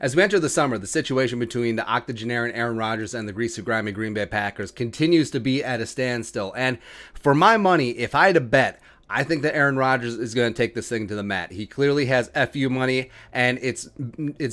As we enter the summer, the situation between the Octogenarian Aaron Rodgers and the Greasy, Grimy Green Bay Packers continues to be at a standstill. And for my money, if I had to bet, I think that Aaron Rodgers is going to take this thing to the mat. He clearly has FU money, and it's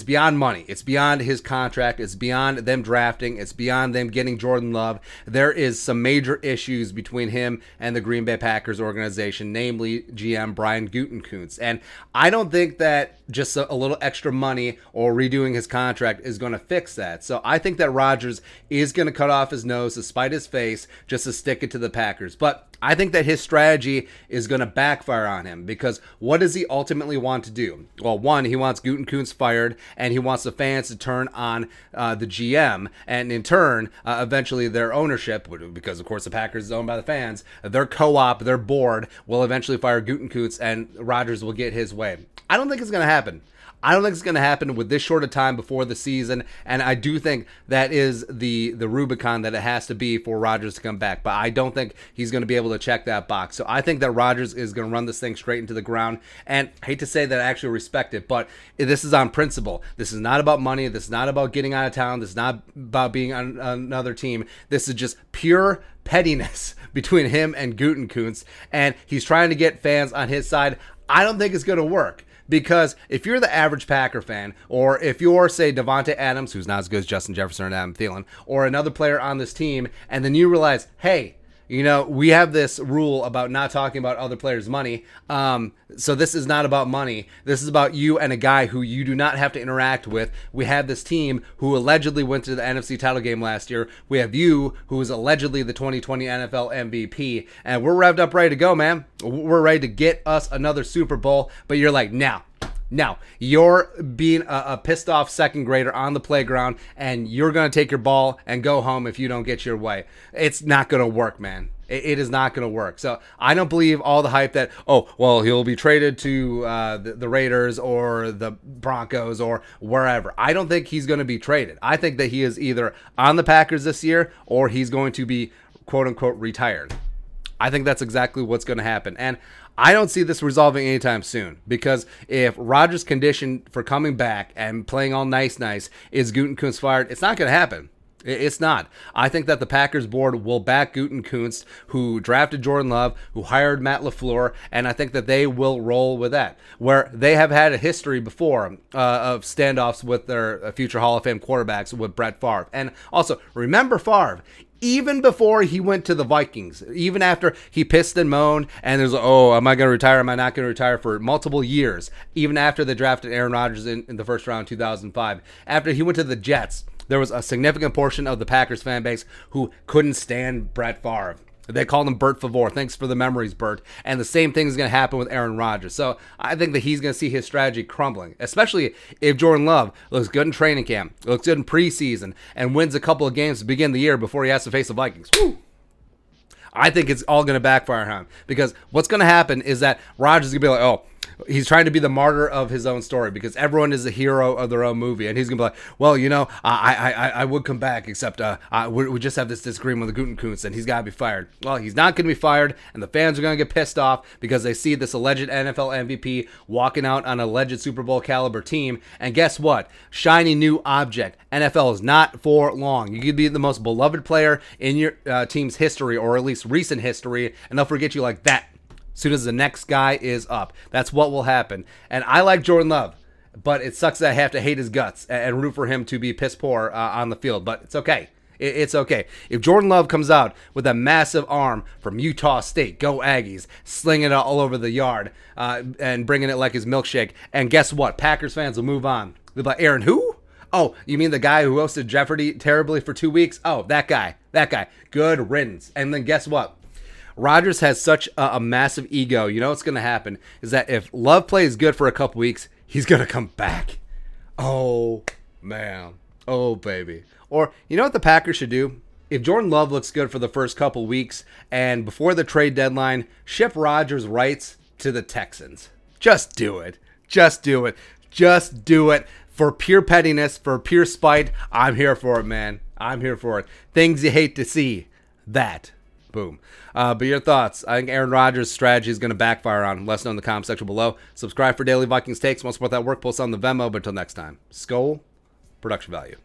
beyond money. It's beyond his contract. It's beyond them drafting. It's beyond them getting Jordan Love. There is some major issues between him and the Green Bay Packers organization, namely GM Brian Gutekunst. And I don't think that just a little extra money or redoing his contract is going to fix that. So I think that Rodgers is going to cut off his nose to spite his face just to stick it to the Packers. But I think that his strategy is going to backfire on him, because what does he ultimately want to do? Well, one, he wants Gutekunst fired, and he wants the fans to turn on the GM, and in turn, eventually their ownership, because of course the Packers is owned by the fans, their co-op, their board, will eventually fire Gutekunst, and Rodgers will get his way. I don't think it's going to happen. I don't think it's going to happen with this short a time before the season, and I do think that is the Rubicon that it has to be for Rodgers to come back, but I don't think he's going to be able to check that box. So I think that Rodgers is going to run this thing straight into the ground, and I hate to say that I actually respect it, but this is on principle. This is not about money. This is not about getting out of town. This is not about being on another team. This is just pure pettiness between him and Gutekunst, and he's trying to get fans on his side. I don't think it's going to work. Because if you're the average Packer fan, or if you're, say, Devontae Adams, who's not as good as Justin Jefferson and Adam Thielen, or another player on this team, and then you realize, hey, you know, we have this rule about not talking about other players' money, so this is not about money. This is about you and a guy who you do not have to interact with. We have this team who allegedly went to the NFC title game last year. We have you, who is allegedly the 2020 NFL MVP, and we're revved up, ready to go, man. We're ready to get us another Super Bowl, but you're like, now, you're being a pissed off second grader on the playground, and you're going to take your ball and go home if you don't get your way. It's not going to work, man. It is not going to work. So I don't believe all the hype that, oh, well, he'll be traded to the Raiders or the Broncos or wherever. I don't think he's going to be traded. I think that he is either on the Packers this year or he's going to be, quote-unquote, retired. I think that's exactly what's going to happen. And I don't see this resolving anytime soon, because if Rodgers' condition for coming back and playing all nice is Gutekunst fired, it's not going to happen. It's not. I think that the Packers board will back Gutekunst, who drafted Jordan Love, who hired Matt LaFleur, and I think that they will roll with that, where they have had a history before of standoffs with their future Hall of Fame quarterbacks with Brett Favre. And also, remember Favre. Even before he went to the Vikings, even after he pissed and moaned, and there's, oh, am I going to retire? Am I not going to retire for multiple years? Even after they drafted Aaron Rodgers in the first round in 2005. After he went to the Jets, there was a significant portion of the Packers fan base who couldn't stand Brett Favre. They called him Bert Favre. Thanks for the memories, Bert. And the same thing is going to happen with Aaron Rodgers. So I think that he's going to see his strategy crumbling, especially if Jordan Love looks good in training camp, looks good in preseason, and wins a couple of games to begin the year before he has to face the Vikings. Woo! I think it's all going to backfire on him, because what's going to happen is that Rodgers is going to be like, oh, he's trying to be the martyr of his own story, because everyone is the hero of their own movie, and he's gonna be like, well, you know, I would come back, except we just have this disagreement with the Gutekunst, and he's got to be fired. Well, he's not going to be fired, and the fans are going to get pissed off because they see this alleged NFL MVP walking out on an alleged Super Bowl caliber team, and guess what? Shiny new object. NFL is not for long. You could be the most beloved player in your team's history, or at least recent history, and they'll forget you like that as soon as the next guy is up. That's what will happen. And I like Jordan Love, but it sucks that I have to hate his guts and root for him to be piss poor on the field. But it's okay. It's okay. If Jordan Love comes out with a massive arm from Utah State, go Aggies, slinging it all over the yard and bringing it like his milkshake, and guess what? Packers fans will move on. They'll be like, Aaron, who? Oh, you mean the guy who hosted Jeopardy terribly for 2 weeks? Oh, that guy. Good riddance. And then guess what? Rodgers has such a massive ego. You know what's going to happen is that if Love plays good for a couple weeks, he's going to come back. Oh, man. Oh, baby. Or, you know what the Packers should do? If Jordan Love looks good for the first couple weeks, and before the trade deadline, ship Rodgers' rights to the Texans. Just do it. Just do it. Just do it. For pure pettiness, for pure spite, I'm here for it, man. I'm here for it. Things you hate to see. That. Boom. But your thoughts? I think Aaron Rodgers' strategy is going to backfire on him. Let us know in the comment section below. Subscribe for daily Vikings takes. Want to support that work? Post on the Venmo. But until next time, Skol production value.